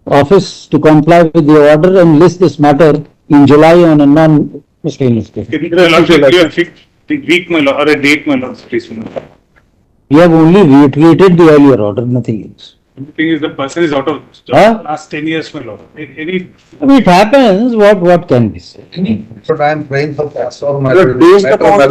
office to comply with the order and list this matter in July on a non-miscellaneous case. Can you a fixed week, my lord, or a date, my lord, please? You have only reiterated the earlier order, nothing else. The thing is, the person is out of last 10 years, my lord. It happens, what can be said? But I am praying for pastor, my Lord, lord. based upon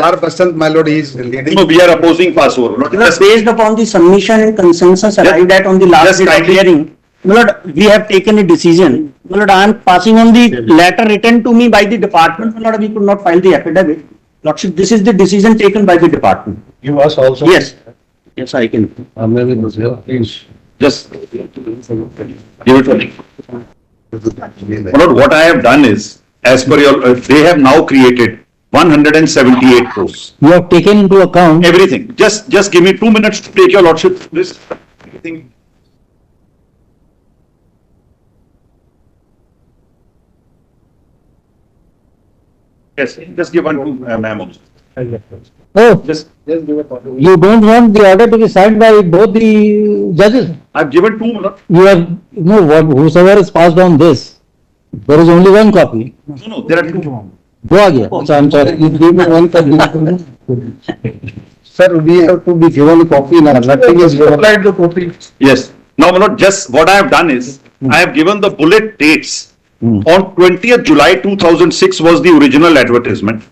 Our person, my lord, is leading. No, we are opposing passover. Not Based upon the submission and consensus arrived at on the last day of hearing, my lord, we have taken a decision. My lord, I am passing on the letter written to me by the department. My lord, we could not file the affidavit. Lordship, this is the decision taken by the department. You must also. Yes. Yes, I can. Maybe please. just give it to me. Lord, what I have done is, as per your, they have now created 178 posts. You have taken into account Everything. Just give me 2 minutes to take your lordship this. Everything. Yes, just give one to ma'am also. Oh, Just give it. you don't want the order to be signed by both the judges. I've given 2, Lord. You have, whosoever has passed on this, there is only one copy. No, there are 2. Go again. I'm sorry. You give me one copy. Sir, we have to be given a copy now. Nothing is applied the copy. Yes. Now, my lord, just what I have done is, I have given the bullet dates. On 20th July 2006 was the original advertisement.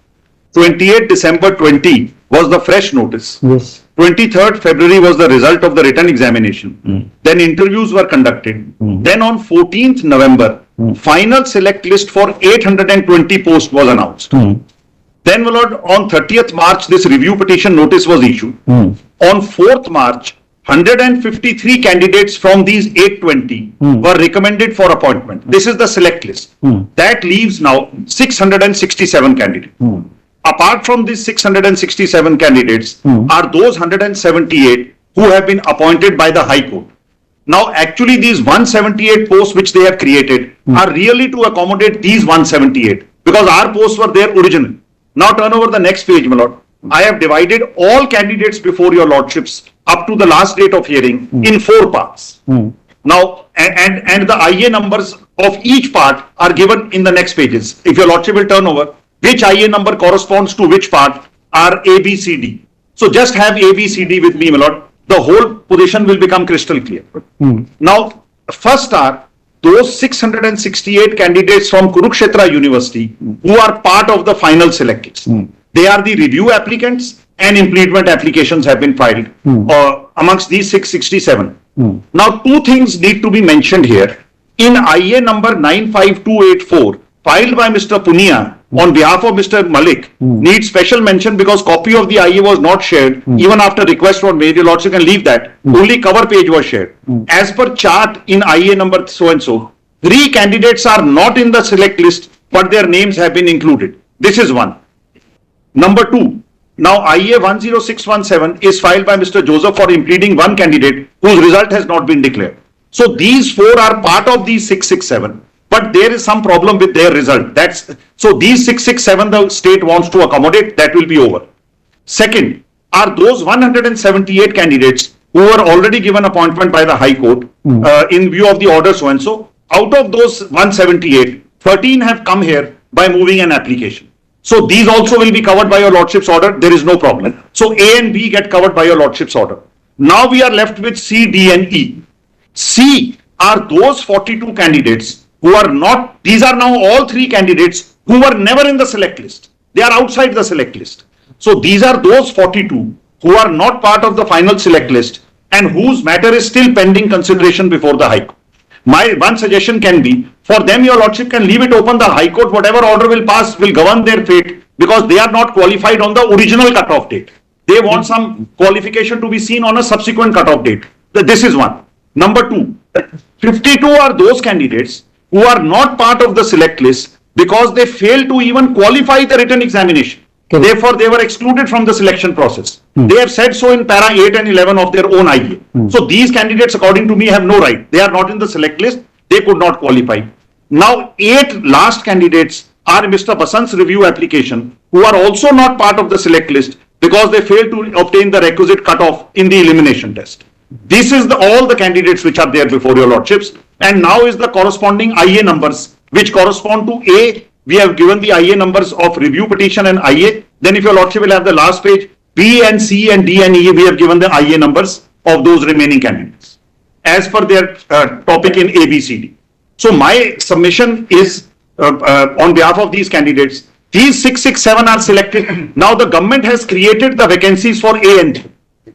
28th December 20 was the fresh notice. Yes. 23rd February was the result of the written examination. Then interviews were conducted. Then on 14th November, final select list for 820 posts was announced. Then, my lord, on 30th March, this review petition notice was issued. On 4th March, 153 candidates from these 820 were recommended for appointment. This is the select list. That leaves now 667 candidates. Apart from these 667 candidates are those 178 who have been appointed by the High Court. Now, actually, these 178 posts which they have created are really to accommodate these 178 because our posts were there originally. Now, turn over the next page, my lord. I have divided all candidates before your lordships up to the last date of hearing in 4 parts. Now, and the IA numbers of each part are given in the next pages. If your lordship will turn over, which IA number corresponds to which part are A, B, C, D. So just have A, B, C, D with me, my lord. The whole position will become crystal clear. Now, first are those 668 candidates from Kurukshetra University who are part of the final select list. They are the review applicants and implement applications have been filed amongst these 667. Now, 2 things need to be mentioned here. In IA number 95284, filed by Mr. Punia on behalf of Mr. Malik, needs special mention because copy of the IA was not shared even after request from Major Lords. You can leave that. Only cover page was shared. As per chart in IA number so and so, 3 candidates are not in the select list, but their names have been included. This is one. Number 2, now IA 10617 is filed by Mr. Joseph for impleading 1 candidate whose result has not been declared. So these 4 are part of these 667, but there is some problem with their result. So these 667 the state wants to accommodate, that will be over. Second, are those 178 candidates who were already given appointment by the High Court in view of the order so and so. Out of those 178, 13 have come here by moving an application. So these also will be covered by your lordship's order. There is no problem. So A and B get covered by your lordship's order. Now we are left with C, D and E. C are those 42 candidates who are not, these are now all 3 candidates who were never in the select list. They are outside the select list. So these are those 42 who are not part of the final select list and whose matter is still pending consideration before the High Court. My one suggestion can be, for them your lordship can leave it open. The High Court, whatever order will pass, will govern their fate because they are not qualified on the original cutoff date. They want some qualification to be seen on a subsequent cutoff date. This is one. Number 2, 52 are those candidates who are not part of the select list because they failed to even qualify the written examination. Therefore, they were excluded from the selection process. They have said so in para 8 and 11 of their own IA. So these candidates, according to me, have no right. They are not in the select list. They could not qualify. Now, 8 last candidates are Mr. Basant's review application, who are also not part of the select list because they failed to obtain the requisite cutoff in the elimination test. This is all the candidates which are there before your lordships. And now is the corresponding IA numbers which correspond to A. We have given the IA numbers of review petition and IA. Then if your lordship will have the last page, B and C and D and E, we have given the IA numbers of those remaining candidates as per their topic in A, B, C, D. So my submission is on behalf of these candidates. These 6, 6, 7 are selected. Now the government has created the vacancies for A and D.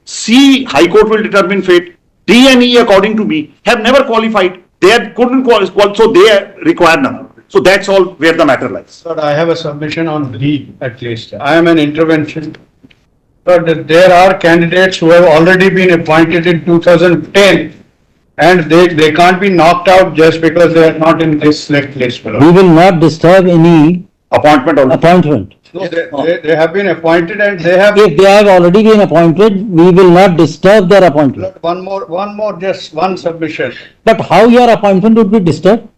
C, High Court will determine fate. D and E, according to me, have never qualified. They couldn't qualify, so they require none. So that's all where the matter lies. Sir, I have a submission on B at least. I am an intervention. But there are candidates who have already been appointed in 2010 and they can't be knocked out just because they are not in this select list. We will not disturb any Appointment only. appointment. No, they have been appointed and they have. If they have already been appointed, we will not disturb their appointment. One more, just one submission. But how your appointment would be disturbed?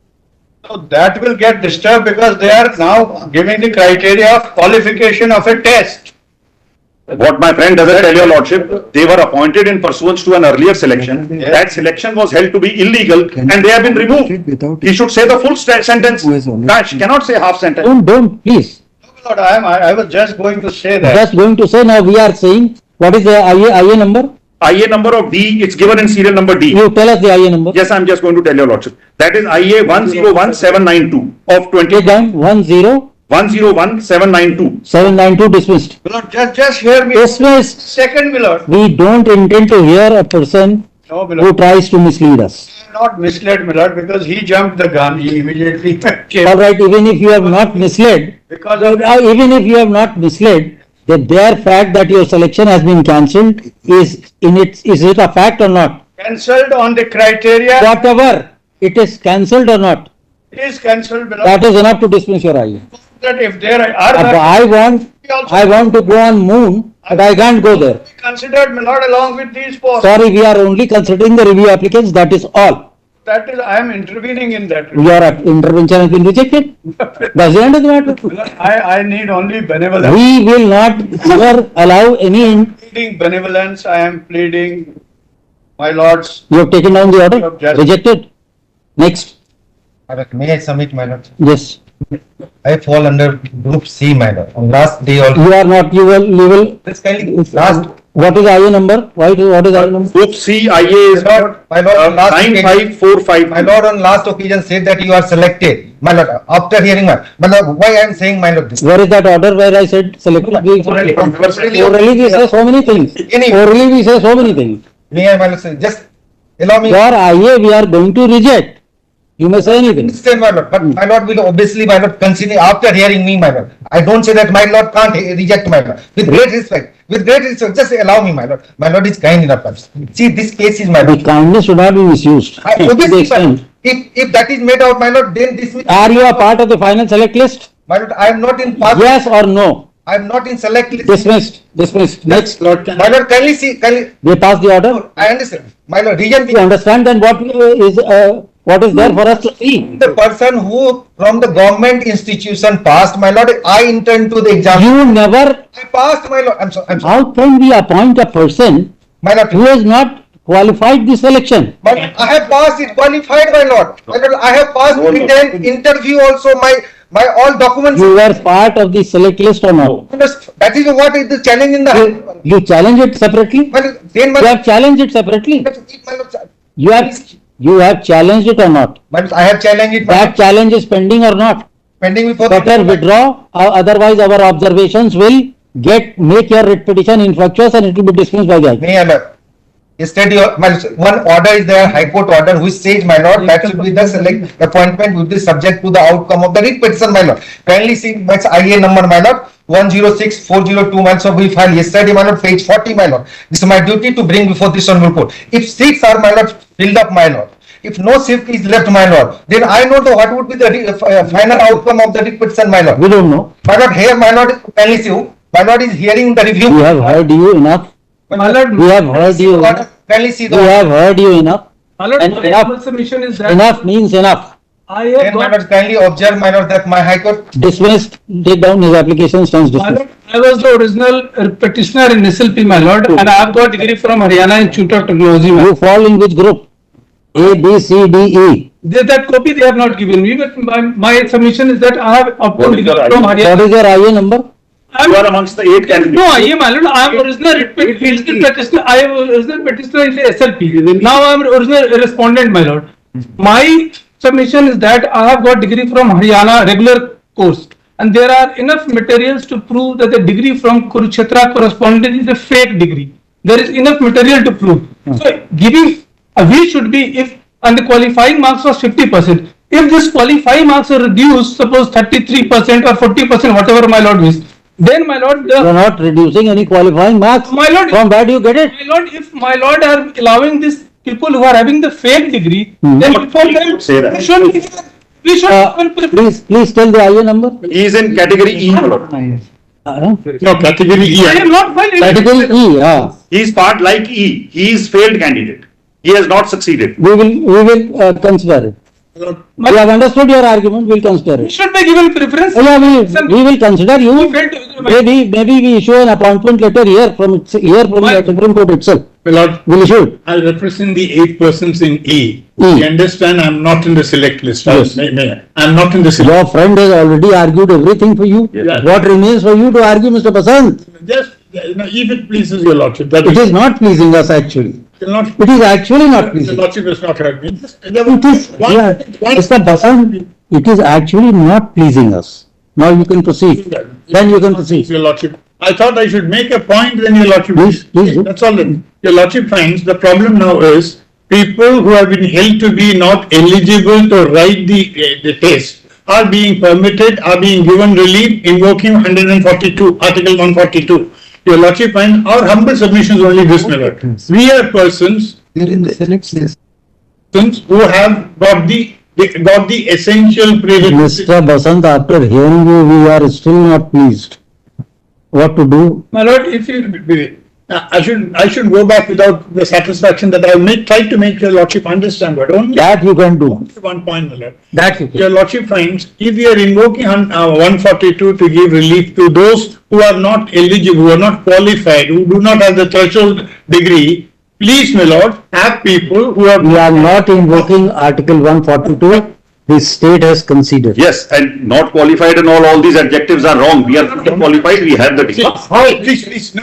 So that will get disturbed because they are now giving the criteria of qualification of a test. What my friend doesn't tell your lordship, they were appointed in pursuance to an earlier selection. That selection was held to be illegal and they have been removed. He should say the full sentence. Cannot say half sentence. Don't, please. No, Lord, I was just going to say that. Just going to say, now we are saying, what is the IA number? IA number of D, it's given in serial number D. You tell us the IA number. Yes, I'm just going to tell your lordship. That is IA 101792 of 20. Take down 101792. 792 dismissed. Lord, just hear me. Dismissed. Second, Lord. We don't intend to hear a person No, who Lord. tries to mislead us. Not misled, my Lord, because he jumped the gun. He immediately came. All right, even if you have not misled, Because of even if you have not misled, the bare fact that your selection has been cancelled is it a fact or not? cancelled on the criteria. Whatever, it is cancelled or not, It is cancelled, my Lord. that is enough to dismiss your IA. That if there are I want to go on moon, but I can't go there. considered, my Lord, along with these posts. Sorry, we are only considering the review applicants, that is all. That is, I am intervening in that. Your intervention has been rejected. That's the end of the matter. I need only benevolence. We will not ever allow any, Pleading benevolence, I am pleading, my lords. you have taken down the order, rejected. Next, May I submit, my lord? yes. I fall under group C, my lord. On last day also. You are not, you will, This kindly, last, what is IA number? What is IA number? Group C IA is my lord, on last occasion, 9545. my lord, on last occasion said that you are selected. My lord, after hearing my lord, why I am saying, my lord, this? Where is that order where I said selected? Orally. Orally we say so many things. Orally we say so many things. May I, my lord, say, just allow me. Your IA we are going to reject. You may say anything. Understand, my lord, but my lord will obviously, my lord, consider after hearing me, my lord. I don't say that my lord can't reject, my lord. With great respect, just allow me, my lord. My lord is kind enough. See, this case is my The lord. kindness should not be misused. To the Obviously, my extent. lord, if that is made out, my lord, then this will. Are you a part of the final select list? My lord, I am not in past. Yes or no? I am not in select list. Dismissed. Next, Lord. My lord, kindly see, kindly. They pass the order. I understand. My lord, region You understand then what is there for us to see? the person who from the government institution passed, my lord, I intend to the exam. You never, I passed, my lord. I'm sorry. how can we appoint a person My lord, who has not qualified this election? but I have passed it, qualified, my lord. My lord, I have passed it, then interview also, my all documents. You were part of the select list or not? That is what is the challenge in the. You challenge it separately? My lord, then my You have challenged it separately? my lord, You have challenged it or not? my lord, I have challenged it. That challenge is pending or not? Pending before. Better withdraw, otherwise our observations will make your writ petition infructuous and it will be dismissed by the High Court. May I, lord. Yesterday, my lord, one order is there, High Court order, which says, my lord, that should be the select appointment will be subject to the outcome of the writ petition, my lord. Kindly see, my IA number, my lord, 106402, my lord, so we filed yesterday, my lord, page 40, my lord. This is my duty to bring before this honorable court. If seats are, my lord, filled up, my lord. If no seat is left, my lord, then I know what would be the final outcome of the writ petition, my lord. We don't know. My lord, here, my lord, kindly see, my lord is hearing the review. We have heard you enough. My lord, We have heard you. Kindly see We have heard you enough. my lord, And my enough. submission is that Enough means enough. I have Then, my got, lord, kindly observe, my lord, that my High Court Dismissed, take down his application, stands my dismissed. lord, I was the original petitioner in SLP, my lord, and I have got degree from Haryana Institute of Technology. my You lord. fall in which group? A, B, C, D, E. That copy they have not given me, but my submission is that I have obtained What is degree your from What Haryana. is your IA number? You are amongst the 8 candidates. No, I am, my lord, I am original petitioner, I am original petitioner in the SLP. Now I am original respondent, my lord. My submission is that I have got degree from Haryana regular course, and there are enough materials to prove that the degree from Kurukshetra correspondent is a fake degree. There is enough material to prove. So giving, we should be, if, and the qualifying marks was 50%. If this qualifying marks are reduced, suppose 33% or 40%, whatever my lord is, then my lord, You are not reducing any qualifying marks. My lord- From where do you get it? my lord, if my lord are allowing these people who are having the fake degree, then for them, Say that. we should. Please tell the IA number. He is in category E, my lord. No, category E. I am not filed. Category E, He is part like E. He is failed candidate. He has not succeeded. we will consider it. We have understood your argument, we will consider We it. should be given preference. Yeah, we will consider you. We failed to- Maybe we issue an appointment letter here from the Supreme Court itself. My lord, We'll issue it. I'll represent the 8 persons in E. E. You understand, I'm not in the select list. Yes. I'm not in the select. Your friend has already argued everything for you. Yes. What remains for you to argue, Mr. Basant? Just, if it pleases your lordship, that It is not pleasing us actually. It is actually not Your pleasing. lordship has not heard me. It is, yeah, Mr. Basant, it is actually not pleasing us. Now you can proceed. Then you can proceed. Your lordship, I thought I should make a point, then your lordship. Please do. That's all. Your lordship finds the problem now is people who have been held to be not eligible to write the test are being permitted, are being given relief invoking 142, Article 142. Your lordship finds our humble submissions only this, my lord. We are persons who have got the essential prerequisites. Mr. Basant, after hearing you, we are still not pleased. What to do? My lord, if you, I should go back without the satisfaction that I tried to make your lordship understand, but only That you can do. one point, my lord. That you can. Your lordship finds if we are invoking 142 to give relief to those who are not eligible, who are not qualified, who do not have the threshold degree, please, my lord, have people who are. We are not invoking Article 142. The state has conceded. Yes, and not qualified and all these adjectives are wrong. We are not qualified, we have the degree.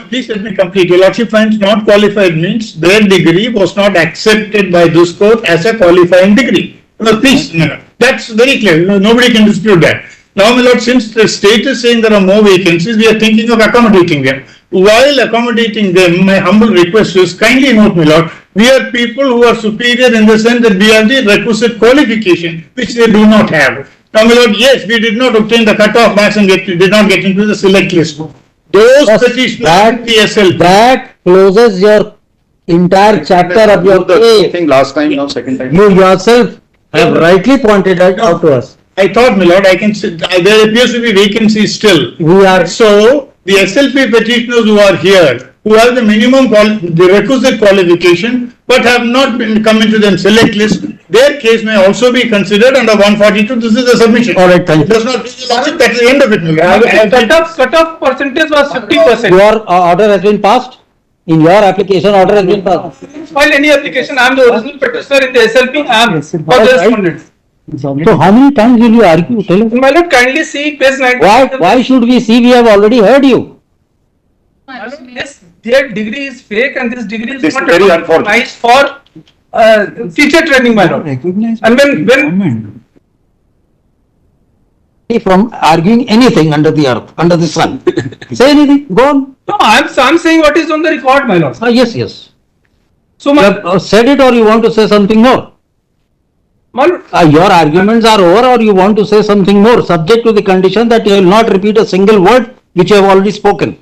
Please let me complete. Your lordship finds not qualified means their degree was not accepted by this court as a qualifying degree. No, please, no. That's very clear. Nobody can dispute that. Now, my lord, since the state is saying there are more vacancies, we are thinking of accommodating them. While accommodating them, my humble request is kindly note, my lord, we are people who are superior in the sense that we have the requisite qualification, which they do not have. Now, my lord, yes, we did not obtain the cutoff marks and did not get into the select list. Those petitioners, That closes your entire chapter of your case. Thing last time, now second time. You yourself have rightly pointed it out to us. I thought, my lord, there appears to be vacancies still. We are, So, the SLP petitioners who are here, who have the minimum, the requisite qualification, but have not been come into the select list, their case may also be considered under 142. This is the submission. All right, thank you. It does not, that's the end of it. Cutoff percentage was 50%. your order has been passed? In your application, order has been passed? File any application, I am the original petitioner in the SLP, I am for the respondent. So how many times will you argue? Tell us. My lord, kindly see page 19. Why should we see? We have already heard you. My lord, yes, their degree is fake and this degree is This is not very recognized for teacher training, my lord. And when From arguing anything under the earth, under the sun. Say anything, go on. no, I'm saying what is on the record, my lord. Yes. So You my have said it or you want to say something more? lord, Your arguments are over or you want to say something more, subject to the condition that you will not repeat a single word which you have already spoken.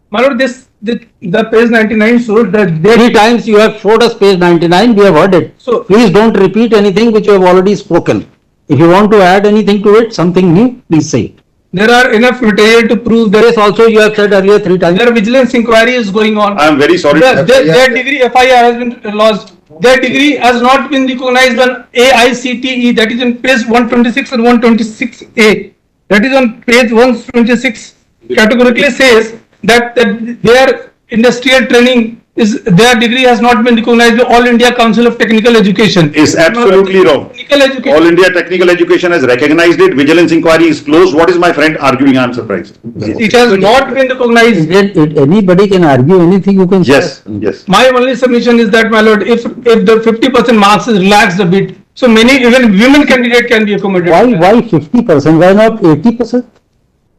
my lord, the page 99 shows that 3 times you have showed us page 99, we have heard it. So- Please don't repeat anything which you have already spoken. If you want to add anything to it, something new, please say it. there are enough material to prove that Yes, also you have said earlier 3 times. their vigilance inquiry is going on. I am very sorry. Their degree FIR has been lost. their degree has not been recognized on AICTE, that is on page 126 and 126A. That is on page 126, categorically says that their industrial training is, their degree has not been recognized by All India Council of Technical Education. Is absolutely wrong. Technical education. All India Technical Education has recognized it. Vigilance inquiry is closed. What is my friend arguing? I am surprised. It has not been recognized. Anybody can argue anything you can say. Yes, yes. My only submission is that, my lord, if the 50% marks is relaxed a bit, so many, even women candidate can be accommodated. Why 50%? Why not 80%?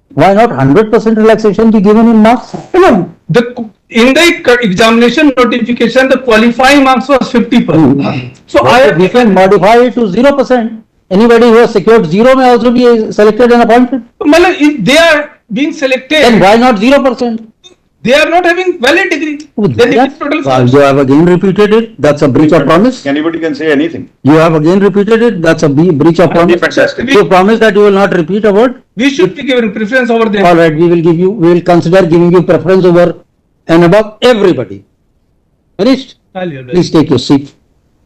Why not 100% relaxation be given in marks? No, in the examination notification, the qualifying marks was 50%. So We can modify it to 0%. Anybody who has secured 0 may also be selected and appointed. Malad, if they are being selected, Then why not 0%? they are not having valid degree. Then it is total false. You have again repeated it. That's a breach of promise. Anybody can say anything. You have again repeated it. That's a breach of promise. Fantastic. You promise that you will not repeat a word. We should be given preference over them. All right, we will consider giving you preference over and above everybody. Finished? Please take your seat.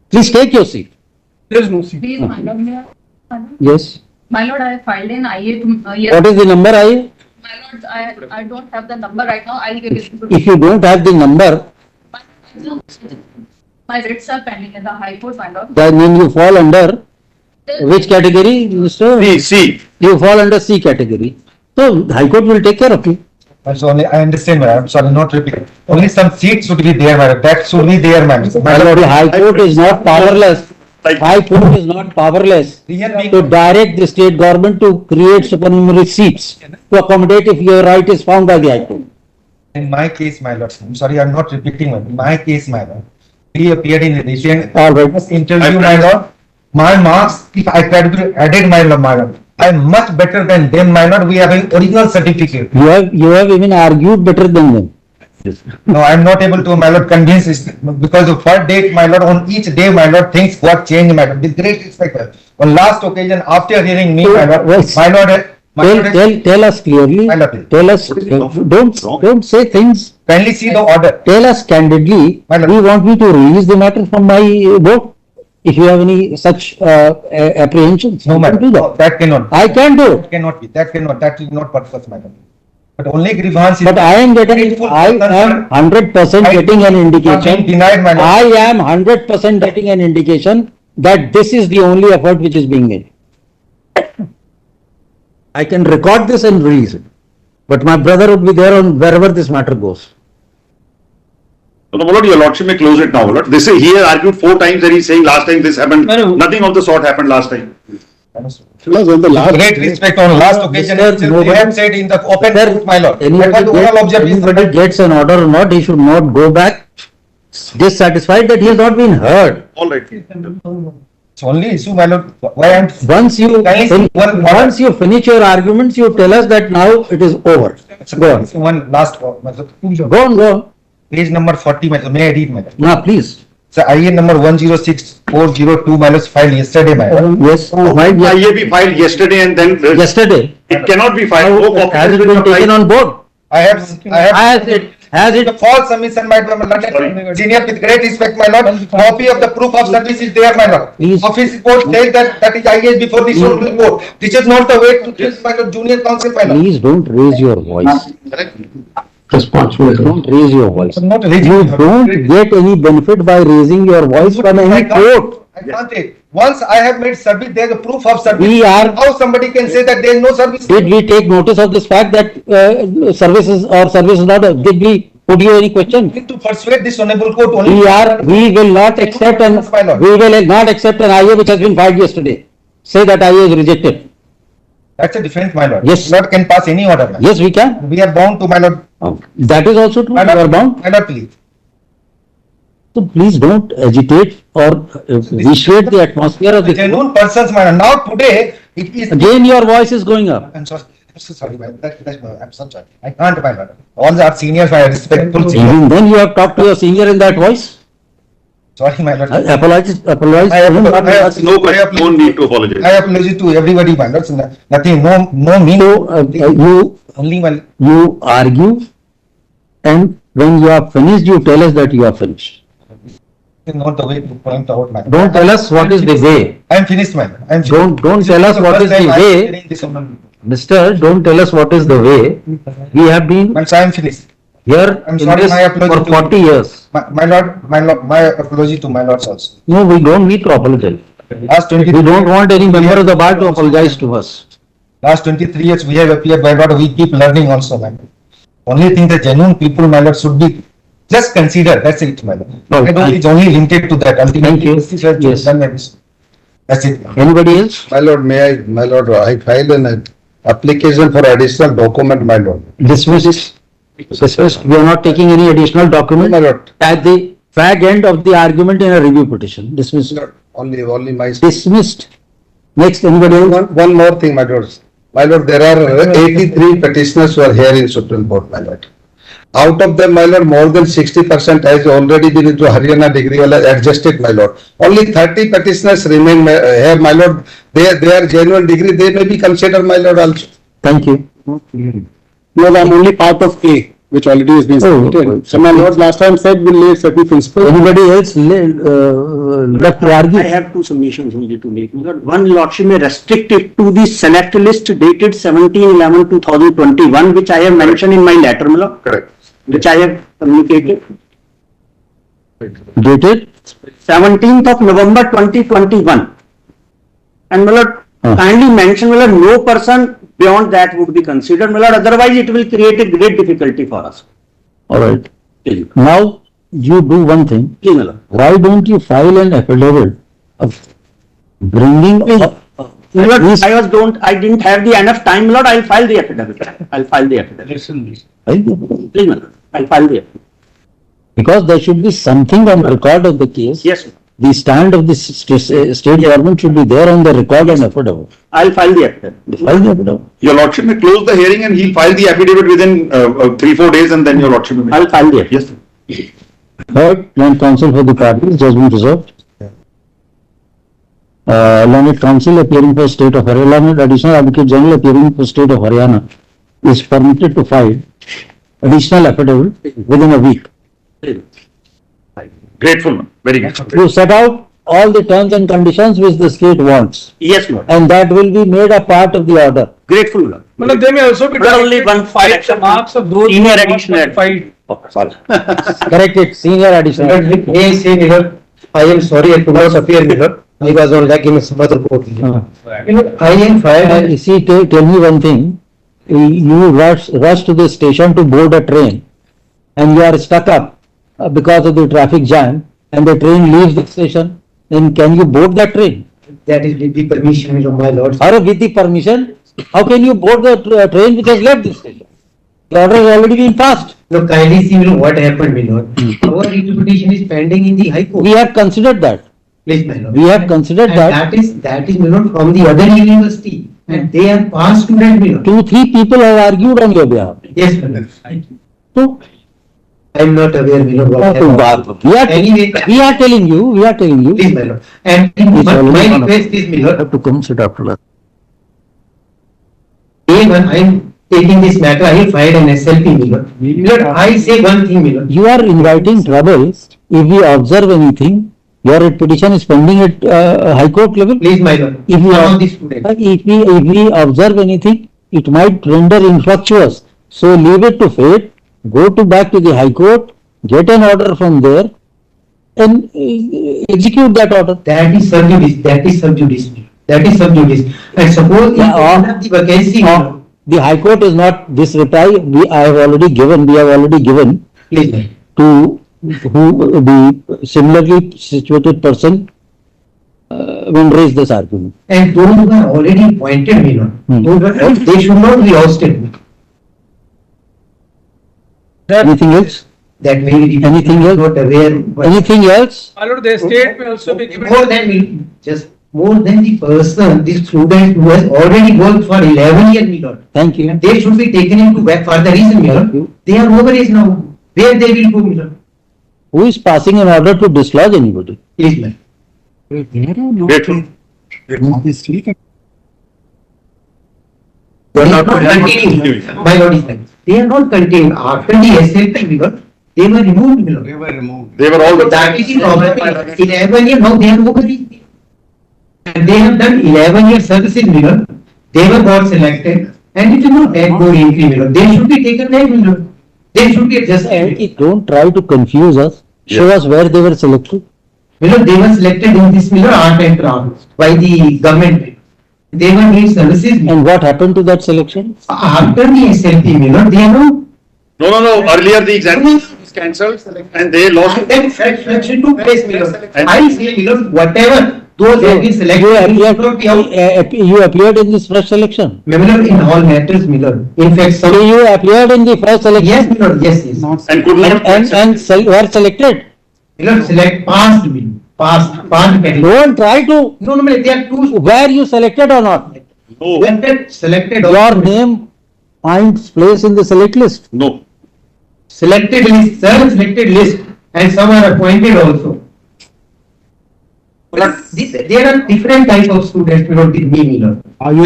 Please take your seat. There is no seat. Please, my lord, may I- Yes. my lord, I filed in IA. What is the number, I? My lord, I don't have the number right now. I'll give it to If you don't have the number, My writs are pending in the High Court, my lord. then you fall under which category, Mr.? C. You fall under C category. So High Court will take care of you. So only, I understand, madam, sorry, not repeating. Only some seats should be there, madam, that should be there, madam. The High Court is not powerless. High Court is not powerless to direct the state government to create supernumerary seats to accommodate if your right is found by the High Court. In my case, my lord, I'm sorry, I'm not repeating, madam. In my case, my lord, he appeared in the recent All right. interview, my lord. My marks, if I had to added my lord, madam, I'm much better than them, my lord. We have an original certificate. You have even argued better than them. No, I'm not able to, my lord, convince this because of per date, my lord, on each day, my lord, things got changed, my lord, with great respect. On last occasion, after hearing me, my lord, Tell us clearly. My lord. Tell us. Don't say things. kindly see the order. Tell us candidly. My lord. Do you want me to release the matter from my book? If you have any such apprehensions, No, you can madam, do no, that. that cannot. I can do it. That cannot be, that is not purpose, madam. But only grievance is. But I am Grateful person, sir. 100% I getting an am indication. denied, madam. I am 100% getting an indication that this is the only effort which is being made. I can record this and release it. But my brother would be there on wherever this matter goes. No, my lord, your lordship may close it now, my lord. This is, he has argued 4 times and he's saying last time this happened. No. Nothing of the sort happened last time. Great respect on last occasion, Mr. itself, Nobody- they have said in the open Sir, court, my lord. That was the oral observation. anybody gets an order or not, he should not go back dissatisfied that he has not been heard. All right. It's only issue, my lord, why I'm. Once you once you finish your arguments, you tell us that now it is over. Go on. One last, Go on, go on. page number 40, my lord, may I read, my lord? Now, please. So IA number 106402, my lord, filed yesterday, my lord. Yes. Why IAB filed yesterday and then yesterday? it cannot be filed. No copy Has has it been been taken supplied. on board? Has The it? false submission, my lord, senior, with great respect, my lord, copy of the proof of service is there, my lord. Please. Office report says that is IA before the show report. This is not the way to treat, my lord, junior counsel, my lord. Please don't raise your voice. Don't raise your voice. Not raising You your- don't get any benefit by raising your voice from I any can't- court. I can't take. Once I have made service, there is a proof of service. We are- How somebody can say that there is no service? Did we take notice of this fact that services or service is not, did we put you any question? To persuade this honorable court only. We will not accept an IA which has been filed yesterday. Say that IA is rejected. That's a difference, my lord. Yes. Lord can pass any order, my lord. Yes, we can. We are bound to, my lord. That is also true. My You are lord, bound. my lord, please. So please don't agitate or vitiate the atmosphere of the court. Genuine persons, my lord. Now today, it is. Again, your voice is going up. I'm sorry. I'm so sorry, my lord. I'm so sorry. I can't, my lord. All our seniors are respectful. Even then you have talked to your senior in that voice. Sorry, my lord. Apologize to him. No question, no need to apologize. I apologize to everybody, my lord. So nothing, no mean. So, Only my. you argue and when you are finished, you tell us that you are finished. Not the way to point out, my lord. Don't tell us what is the way. I am finished, my lord. I am finished. Don't tell us what is the way. Mister, don't tell us what is the way. We have been My lord, I am finished. here I'm in sorry, this my apology for to 40 years. My lord, my apology to my lords also. No, we don't need to apologize. Last 23 We don't want any member of the bar to years- apologize to us. Last 23 years we have appeared, my lord, we keep learning also, my lord. Only thing the genuine people, my lord, should be just consider, that's it, my lord. No, I don't, it's only limited to that. Ultimately, Thank you. justice has Yes. done everything. That's it. Anybody else? My lord, my lord, I filed an application for additional document, my lord. Dismissed. Dismissed. We are not taking any additional document. My lord, At the fag end of the argument in a review petition. Dismissed. only my. Dismissed. Next, anybody else? One more thing, my lords. My lord, there are 83 petitioners who are here in Supreme Court, my lord. Out of them, my lord, more than 60% has already been into Haryana degree wala adjusted, my lord. Only 30 petitioners remain here, my lord. They are genuine degree, they may be considered, my lord, also. Thank you. No, I'm only part of A, which already has been submitted. So my lord last time said we'll lay certain principles. Anybody else left to argue? I have two submissions only to make. One, lordship may restrict it to the select list dated 17/11/2021, which I have mentioned in my letter, my lord, Correct. which I have communicated. Dated? 17th of November 2021. And my lord, Huh. kindly mention, my lord, no person beyond that would be considered, my lord, otherwise it will create a great difficulty for us. All right. Please, Now, you do one thing. my lord. Why don't you file an affidavit of bringing up My lord, Yes. I didn't have the enough time, my lord, I'll file the affidavit. I'll file the affidavit. Please, my lord, I'll file the affidavit. because there should be something on record of the case. Yes, sir. The stand of the state government should be there on the record and affidavit. I'll file the affidavit. File the affidavit. Your lordship may close the hearing and he'll file the affidavit within 3-4 days and then your lordship may. I'll file the affidavit. Yes. Third, land counsel for the parties, judgment reserved. Learned counsel appearing for state of Haryana, learned additional advocate general appearing for state of Haryana is permitted to file additional affidavit within a week. Grateful, man. Very good. You set out all the terms and conditions which the state wants, Yes, Lord. and that will be made a part of the order. Grateful, Lord. Well, they may also be. But only one file. The marks of those. Senior who are not additional. qualified. Correct it, senior additional. May I say, Miller, I am sorry I could not appear, Miller. I was on like in some other court. I am fired. See, tell me one thing, you rush to the station to board a train, and you are stuck up because of the traffic jam, and the train leaves the station, then can you board that train? That is with the permission of my lord. Or with the permission, how can you board the train which has left the station? The order has already been passed. No, kindly see, what happened, my lord. Our petition is pending in the High Court. We have considered that. Please, my lord. We have considered And that. that is, my lord, from the other university. And they are past student, my lord. 2-3 people have argued on your behalf. Yes, my lord. So, I am not aware, my lord, what happened. Anyway, we are telling you. please, my lord. And It's my already gone up. request is, my You lord, have to come sit after that. when I am taking this matter, I have filed an SLP, my lord. My lord, I say one thing, my lord. You are inviting trouble if we observe anything. Your petition is pending at High Court level. Please, my lord. If we, Some of ob- the students. if we observe anything, it might render infructuous. So leave it to fate, go back to the High Court, get an order from there, and execute that order. That is sub judice, that is sub judice. That is sub judice. And suppose if you have the vacancy, my lord, The High Court is not, this reply we have already given please, my lord. to who the similarly situated person when raised this argument. And those who are already appointed, my lord, they should not be ousted. Anything else? That may be. Anything else? Not aware. but Anything else? My lord, the state may also be given. More than me, just more than the person, the student who has already worked for 11 years, my lord. Thank you. They should be taken into back for the reason, my lord. They are overage now. Where they will go, my lord? Who is passing an order to dislodge anybody? Please, my lord. Grateful. They are not continuing. My lord is right. They are not continuing. After the SLP, my lord, They were removed, my lord. They were removed. They were all the. That is the problem. 11 years, now they have over. And they have done 11-year services, my lord. They were got selected. And it is not that good entry, my lord. They should be taken there, my lord. They should be adjusted. Don't try to confuse us. Show us where they were selected. My lord, they were selected in this, my lord, art and crafts by the government. They were doing services. And what happened to that selection? After the SLP, my lord, they have no. No. Earlier the examination was cancelled and they lost. Then selection took place, my lord. I say, my lord, whatever those have been selected, You appeared in this first selection. my lord, in all matters, my lord. In fact, some. So you appeared in the first selection. Yes, my lord, yes. And could not. Were selected. My lord, select past bill, past category. Don't try to. No, they are two. Were you selected or not? No. Selected. Your name finds place in the select list. No. Selected list, sir, selected list, and some are appointed also. But there are different type of students, my lord, with me, my lord. Are you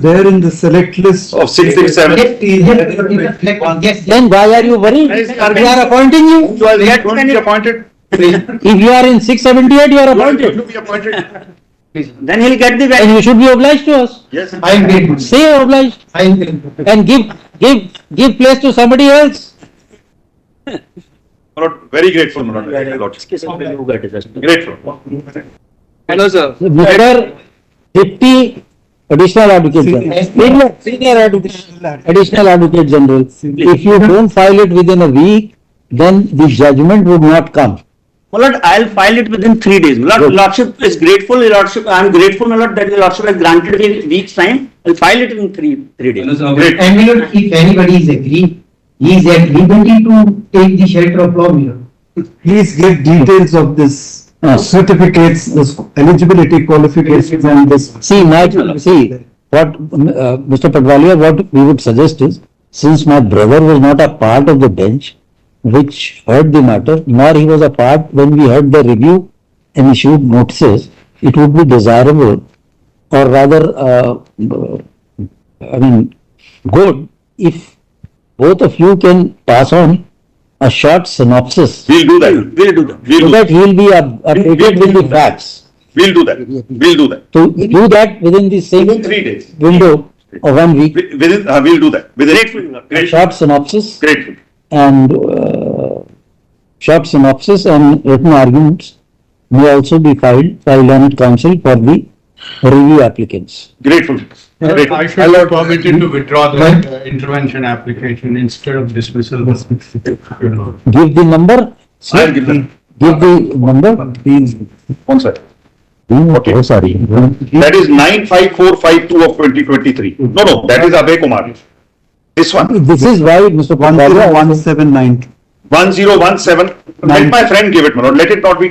there in the select list? Of 667. Yes. Then why are you worried? We are appointing you. You are yet going to be appointed. If you are in 678, you are appointed. To be appointed. Then he'll get the And value. you should be obliged to us. Yes. I am grateful. Say obliged I am grateful. and give place to somebody else. Lord, very grateful, my lord. Grateful. Hello, sir. Mr. 50 additional advocate general. Senior additional advocate general. If you don't file it within a week, then the judgment would not come. My lord, I'll file it within 3 days. My lord, Lordship is grateful. Your Lordship, I am grateful, my lord, that your Lordship has granted me a week's time. I'll file it in three days. Great. And my lord, if anybody is agree, he is at liberty to take the shelter of law, my lord. Please give details of this certificates, this eligibility qualifications and this. See, what Mr. Patwalia, what we would suggest is, since my brother was not a part of the bench which heard the matter, nor he was a part when we heard the review and issued notices, it would be desirable, or rather, good, if both of you can pass on a short synopsis. We'll do that. So that he will be updated with the facts. We'll do that. To do that within the same Within 3 days. window of 1 week, We'll do that. a short synopsis Grateful. and written arguments may also be filed by learned counsel for the review applicants. Grateful. I should be permitted to withdraw the intervention application instead of dismissal. Give the number. I'll give that. Give the number. One second. Okay. Oh, sorry. That is 95452 of 2023. No, that is Abhay Kumar. This one. This is why Mr. Patwalia. 10179. 1017. Let my friend give it, Manoj. Let it not be.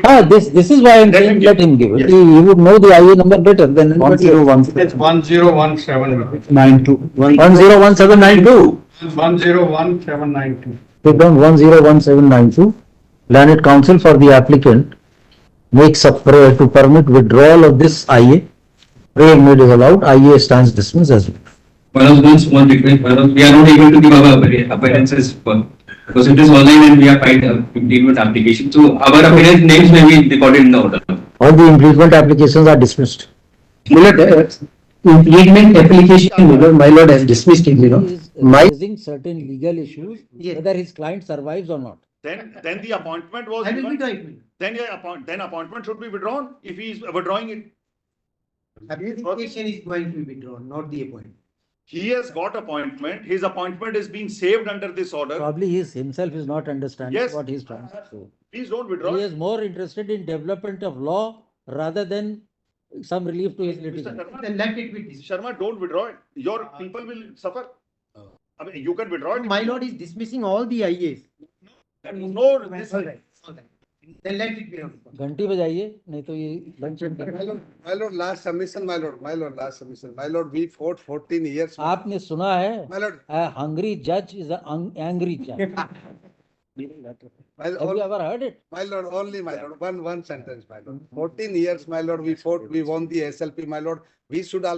This is why I'm saying let him give it. Yes. He would know the IA number better than anybody else. 101792. 101792. 101792. Put down 101792. Learned counsel for the applicant makes up prayer to permit withdrawal of this IA. Prayer made is allowed. IA stands dismissed as well. Once one request, we are not able to give our appearances because it is online and we have filed a improvement application. So our appearance names may be recorded in the order. All the improvement applications are dismissed. Implement application, my lord has dismissed it, Raising certain legal issues, whether his client survives or not. Then the appointment was I will be given. Then appointment should be withdrawn if he is withdrawing it. Application is going to be withdrawn, not the appointment. He has got appointment. His appointment is being saved under this order. Probably he himself is not understanding Yes. what he is trying to say. Please don't withdraw. He is more interested in development of law rather than some relief to his Mr. litigant. Sharma, Then let it be Sharma, don't withdraw it. Your people will suffer. I mean, you can withdraw it. My lord is dismissing all the IAs. No, this All right. Then let it be. घंटी बजाइए नहीं तो ये lunch and My lord, last submission, my lord, last submission. My lord, we fought 14 years. आपने सुना है My lord, a hungry judge is an angry judge. Have you ever heard it? my lord, only my lord, one sentence, my lord. 14 years, my lord, we fought, we won the SLP, my lord. We should